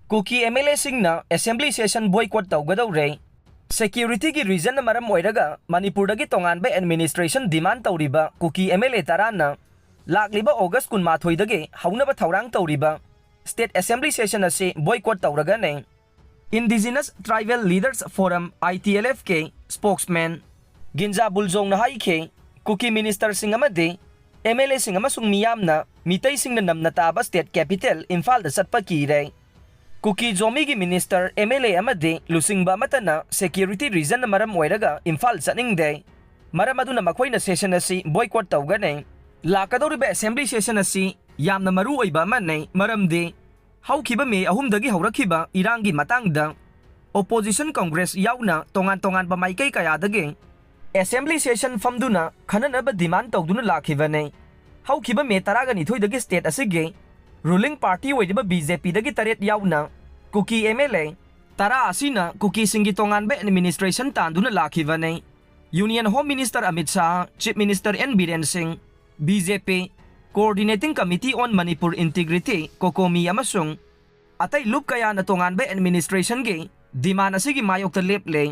Kuki MLA singna assembly session boycott tawgadawre. Security gi reason na maram oiraga Manipurdagi tonganba administration demand tawriba Kuki MLA tarana lakliba August 18 dagi haunaba thaurang tawriba State Assembly session asi boycott tawraga ne. Indigenous Tribal Leaders Forum ITLFK spokesman Ginza Bulzong na haike Kuki Minister sing amade MLA sing amasung miyamna mitay sing nanam nataba state capital Imphal da satpa kire. Kuki Zomi gi Minister MLA amade lusingba matana security reason na maram oiraga Imphal saningde. Maram aduna makoy na session asi boycott tawgane. Lakadoriba assembly session asi yamna maru oiba manne maramde haukiba May 3 dagi haurakhiba irangi matangda opposition congress yauna tongan-tongan ba maikay kayadagi assembly session famduna khananaba demand tawduna lakhibane haukiba May 12 dagi state asige ruling party oidiba BJP dagi taret yauna Kuki MLA tara asina Kuki singi tongan ba administration tanduna lakhibane Union Home Minister Amit Shah, Chief Minister N Biren Singh, BJP Coordinating Committee on Manipur Integrity Kokomi amasung atay loop kaya na tongan ba administration gi di mana sige mayok ta leple